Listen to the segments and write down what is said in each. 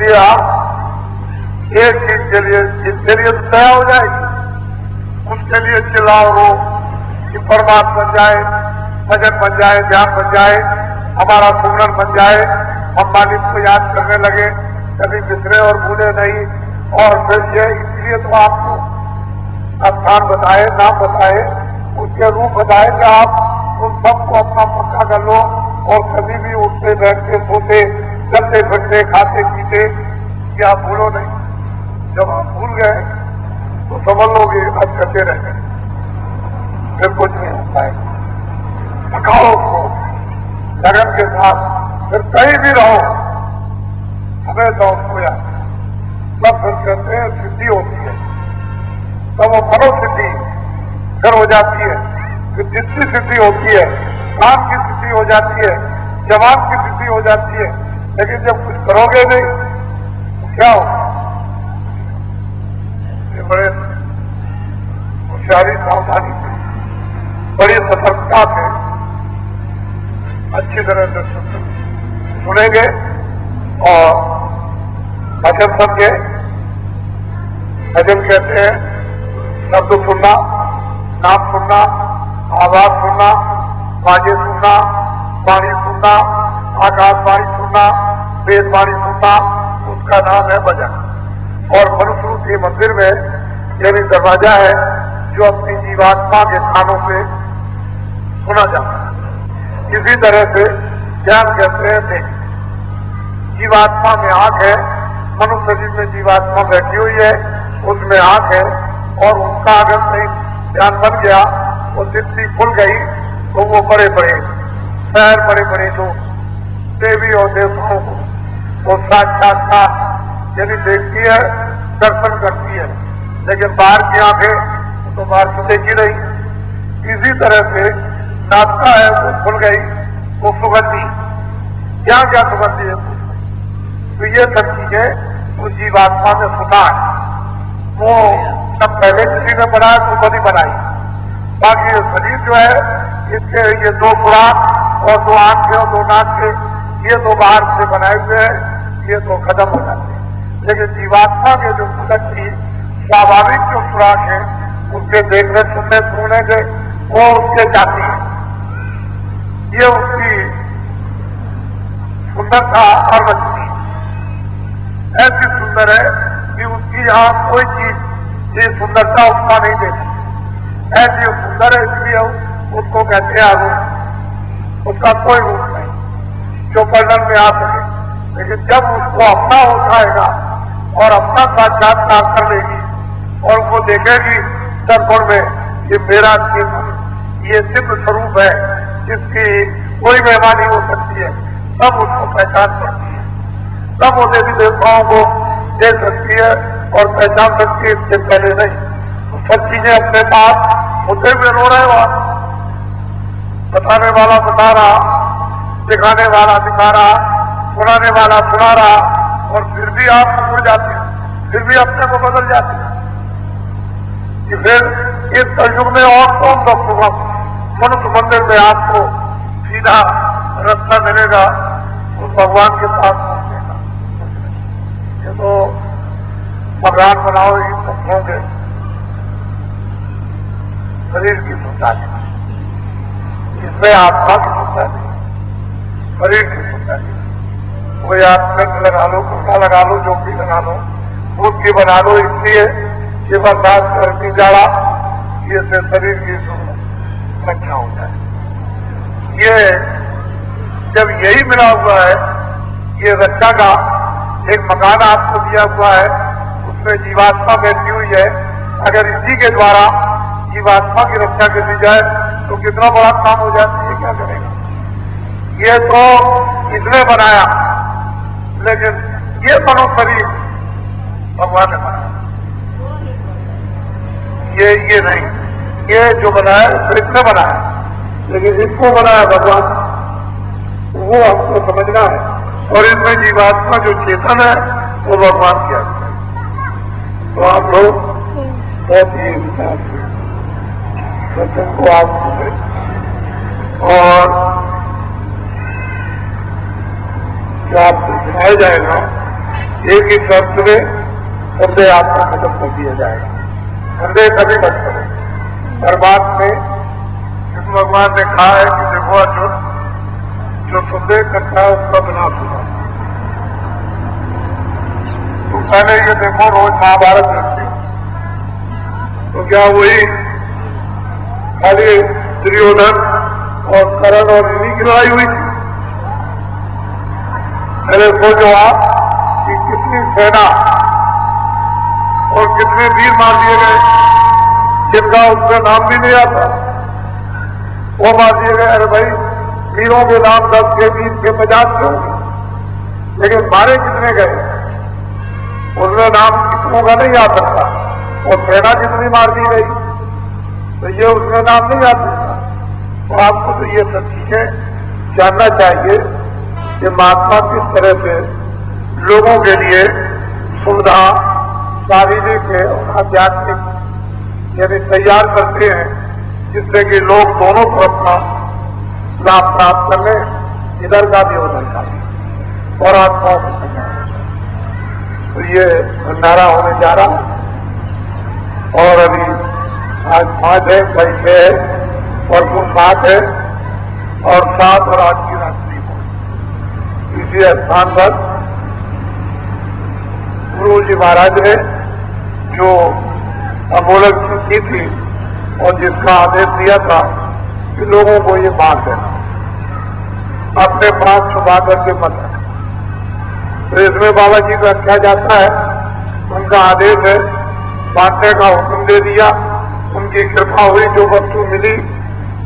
लिए आप एक चीज के लिए, जिसके लिए तो तय हो जाएगी, उसके लिए चिल्लाओ रो कि परमात्मा बन जाए, भजन बन जाए, ध्यान बन जाए, हमारा सुमरन बन जाए, हम मालिक को याद करने लगे, कभी बिखरे और भूले नहीं। और फिर ये इसलिए तो आपको स्थान बताए, नाम बताए, उसके रूप बताए कि आप उन सबको अपना पक्का कर लो और कभी भी उठते बैठते सोते चलते फिरते खाते पीते कि आप भूलो नहीं। जब आप भूल गए तो समझ लोगे अब करते रह गए, फिर कुछ नहीं होता है। पकाओ उसको लगन के साथ, फिर कहीं भी रहो हमेशा उसको याद। तब फिर कहते हैं सिद्धि होती है, तब वो मनोसिद्धि फिर हो जाती है, फिर जितनी सिद्धि होती है, काम की सिद्धि हो जाती है, जवान की सिद्धि हो जाती है। लेकिन जब कुछ करोगे नहीं तो क्या हो? ये बड़े होशियारी सावधानी से, बड़ी सतर्कता से अच्छी तरह से सुनेंगे और भजन समझे। भजन कहते हैं शब्द सुनना, नाम सुनना, आवाज सुनना, बाजे सुनना, वाणी सुनना, आकाशवाणी सुनना, वेदवाणी सुनना, उसका नाम है भजन। और मनुष्य के मंदिर में यह भी दरवाजा है जो अपनी जीवात्मा के कानों से सुना जाता है। इसी तरह से ज्ञान कहते हैं देख, जीवात्मा में आंख है, मनुष्य शरीर में जीवात्मा बैठी हुई है, उसमें आंख है, और उसका अगर कहीं ध्यान बन गया, वो दृष्टि खुल गई तो वो बड़े बड़े शहर, बड़े बड़े जो देवी और देवताओं को वो साक्षात्कार यदि देखती है, दर्शन करती है। लेकिन बाहर की आंखें तो बाहर से देखी नहीं। इसी तरह से नाश्ता है वो खुल गई, वो सुगंधी, क्या क्या सुगंधी है, तो ये सब चीजें उस जीवात्मा में सुना है। वो सब पहले किसी ने बनाया तो कभी बनाई। बाकी ये शरीर जो है, इसके ये दो खुराक और दो आंख और दो नाक के, ये दो बाहर से बनाए हुए हैं, ये तो खत्म हो जाते हैं। लेकिन जीवात्मा के जो खुद की स्वाभाविक जो खुराक है, उसके देखने सुनने सुनने के वो उसके जाती है। ये उसकी सुंदरता और रचती ऐसी सुंदर है कि उसकी यहाँ कोई चीज ये सुंदरता उसका नहीं देती। ऐसी सुंदर है, इसलिए उसको कहते हैं रूप। उसका कोई रूप नहीं जो वर्णन में आ सके। लेकिन जब उसको अपना हो जाएगा और अपना साक्षात्कार कर लेगी और वो देखेगी दर्पण में, ये मेरा ये सिद्ध स्वरूप है, जिसकी कोई मेहमानी हो सकती है, तब उसको पहचान सकती है। तब वो देवी देवताओं को देख सकती है और पहचान सकती है, इससे पहले नहीं। तो सब चीजें अपने पास होते हुए रो रहे हो आप। बताने वाला बता रहा, दिखाने वाला दिखा रहा, सुनाने वाला सुना रहा, और फिर भी आप मुड़ जाते हैं, फिर भी अपने को बदल जाते हैं। कि फिर इस कलयुग में और कौन सा सुगम मनुष्य मंदिर में आपको सीधा रास्ता मिलेगा उस भगवान के पास पहुंचने का। ये तो भगवान बनाओ ही होंगे। शरीर की सुंदरता है, इसमें आत्मा की सुंदरता नहीं, शरीर की सुंदरता नहीं। कोई आप रंग लगा लो, कुर्ता लगा लो, जोकी लगा लो, दूध की बना लो, इसलिए ये बर्दाश्त करती जाड़ा, ये से शरीर की रक्षा हो जाए। ये जब यही मिला हुआ है, ये रक्षा का एक मकान आपको दिया हुआ है, उसमें जीवात्मा बैठी हुई है। अगर इसी के द्वारा जीवात्मा की रक्षा कर दी जाए तो कितना बड़ा काम हो जाती है, क्या करेगा। ये तो इसने बनाया, लेकिन ये मनुष्य शरीर भगवान ने बनाया। ये नहीं, ये जो बनाया तो इसने बनाया, लेकिन इसको बनाया भगवान, वो हमको समझना है। और इसमें जीवात्मा जो चेतन है वो भगवान की आत्मा है। तो आप लोग बहुत ही सत्संग को आप सुने और जो आपको सुनाया जाएगा एक ही शर्त में हृदय आपका खत्म कर दिया जाएगा। हृदय कभी मत करो। हर बात में कृष्ण भगवान ने कहा है कि देखो अर्जुन, जो संदेह करता है उसका विनाश होगा। तो पहले ये देखो, रोज महाभारत देखते हो तो क्या वही खाली दुर्योधन और कर्ण और इन्हीं की लड़ाई हुई थी? पहले सोचो आप कि कितनी सेना और कितने वीर मार दिए गए जिनका उसमें नाम भी नहीं आता, वो मार दिए गए। अरे भाई, वीरों के नाम 10 के 20 के 50 के होंगे, लेकिन मारे कितने गए उसमें नाम कितनों का नहीं आ सकता। और सेना कितनी मार दी गई तो ये उसमें नाम नहीं आ सकता। तो आपको तो ये सब चीजें जानना चाहिए कि महात्मा किस तरह से लोगों के लिए सुविधा शारीरिक और आध्यात्मिक यानी तैयार करते हैं, जिससे कि लोग दोनों तरफ का लाभ प्राप्त कर लें, इधर का भी उधर का भी, और आत्माओं को कल्याण। तो ये भंडारा होने जा रहा है और अभी आज 5 है, कल 6 है और कुल 7 है और 7 और 8 की रात्रि को इसी स्थान पर गुरु जी महाराज ने जो अमोलक की थी और जिसका आदेश दिया था कि लोगों को ये बात देना, अपने प्राण छुपा करके मत रखना। तो इसमें बाबा जी का क्या जाता है, उनका आदेश है, बांटने का हुक्म दे दिया, उनकी कृपा हुई, जो वस्तु मिली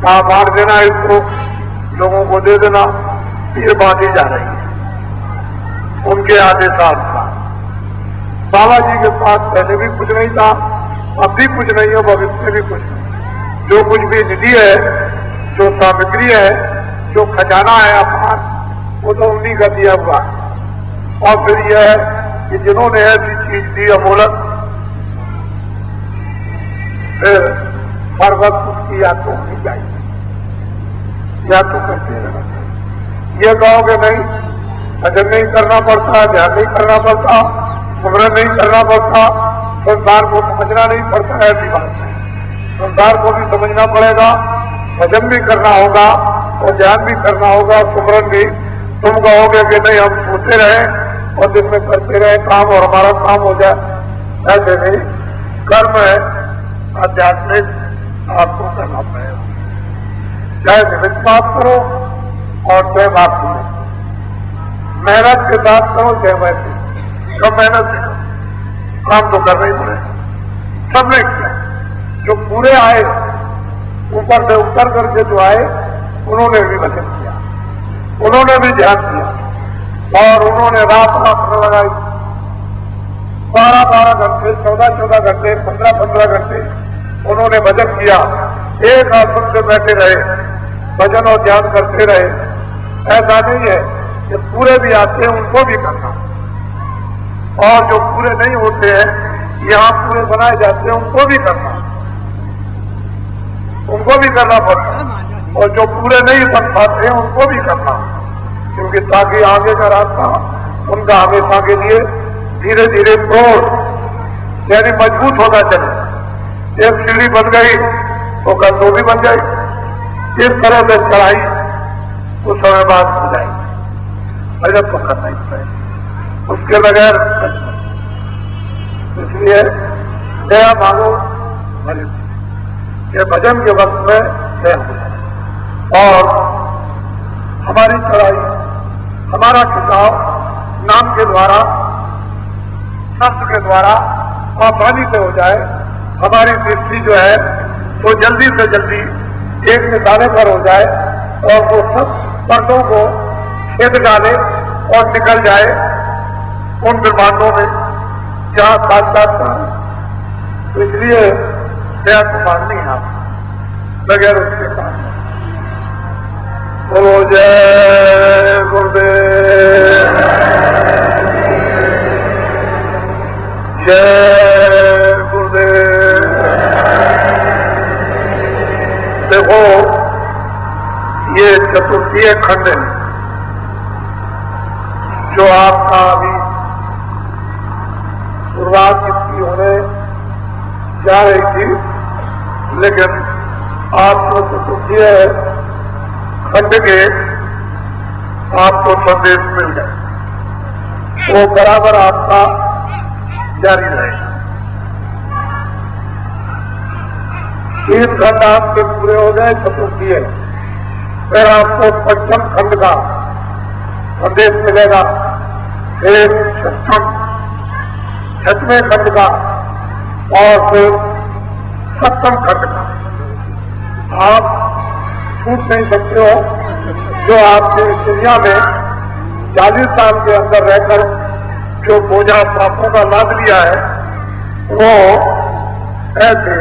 कहा बांट देना, इसको लोगों को दे देना, ये बांटी जा रही है उनके आदेशानुसार। बाबा जी के पास पहले भी कुछ नहीं था, अब भी कुछ नहीं है, भविष्य में भी कुछ नहीं। जो कुछ भी निधि है, जो सामग्री है, जो खजाना है अपना, वो तो उन्हीं का दिया हुआ है। और फिर यह है कि जिन्होंने ऐसी चीज दी अमोलक, फिर हर वक्त उसकी याद तो होनी चाहिए, याद तो करते रहना चाहिए। ये कहोगे नहीं, भजन नहीं करना पड़ता, ध्यान नहीं करना पड़ता, सुमरन नहीं करना पड़ता, संसार को समझना नहीं पड़ता, ऐसी बात नहीं। संसार को भी समझना पड़ेगा, भजन भी करना होगा और ध्यान भी करना होगा, सुमरन भी। तुम कहोगे कि नहीं हम सोते रहे और दिन में करते रहे काम और हमारा काम हो जाए, ऐसे नहीं। कर्म है आध्यात्मिक, आपको करना पड़ेगा, चाहे निमित्त बात करो और चाहे बात करो, मेहनत के साथ करो चाहे वैसे, कम मेहनत से करो, काम तो करना ही पड़ेगा। सबने किया, जो पूरे आए ऊपर से उतर करके जो आए, उन्होंने भी भजन किया, उन्होंने भी ध्यान किया और उन्होंने रात रात लगाई, 12-12 घंटे, 14-14 घंटे, 15-15 घंटे उन्होंने भजन किया। एक आसन से बैठे रहे, भजन और ध्यान करते रहे। ऐसा नहीं है कि पूरे भी आते हैं उनको भी करना, और जो पूरे नहीं होते हैं यहाँ पूरे बनाए जाते हैं उनको भी करना, उनको भी करना पड़ता, और जो पूरे नहीं बन पाते हैं उनको भी करना, क्योंकि ताकि आगे का रास्ता उनका हमेशा के लिए धीरे धीरे तोड़ यानी मजबूत होता चले। एक सीढ़ी बन गई तो कल 2 भी बन जाएगी। इस तरह से चढ़ाई कुछ समय बाद हो जाएगी, भजन तो करना ही पड़ेगा, उसके बगैर। इसलिए दया मांगो भजन, ये भजन के वक्त में दया हो जाए। और हमारी चढ़ाई, हमारा खिंचाव नाम के द्वारा, शब्द के द्वारा आसानी से हो जाए। हमारी दृष्टि जो है वो जल्दी से जल्दी एक निशाने पर हो जाए और वो सब पर्दों को छेद डाले और निकल जाए उन ब्रह्मांडों में जहां साक्षात्कार। तो इसलिए दया को माननी है आप बगैर उसके पास। बोलो जय गुरुदेव, जय गुरुदेव। देखो ये चतुर्थीय खंड है जो आपका अभी शुरुआत इसकी होने जा रही थी, लेकिन आपको चतुर्थीय खंड के आपको संदेश मिल गए, वो बराबर आपका जारी रहेगा। 3 खंड आपके पूरे हो गए चतुर्थीय, फिर आपको पंचम खंड का संदेश मिलेगा, फिर छठवें खंड का और फिर 7वें खंड का। आप छूट नहीं सकते हो। जो आपने इस दुनिया में 40 साल के अंदर रहकर जो बोझा पापों का लाभ लिया है, वो ऐसे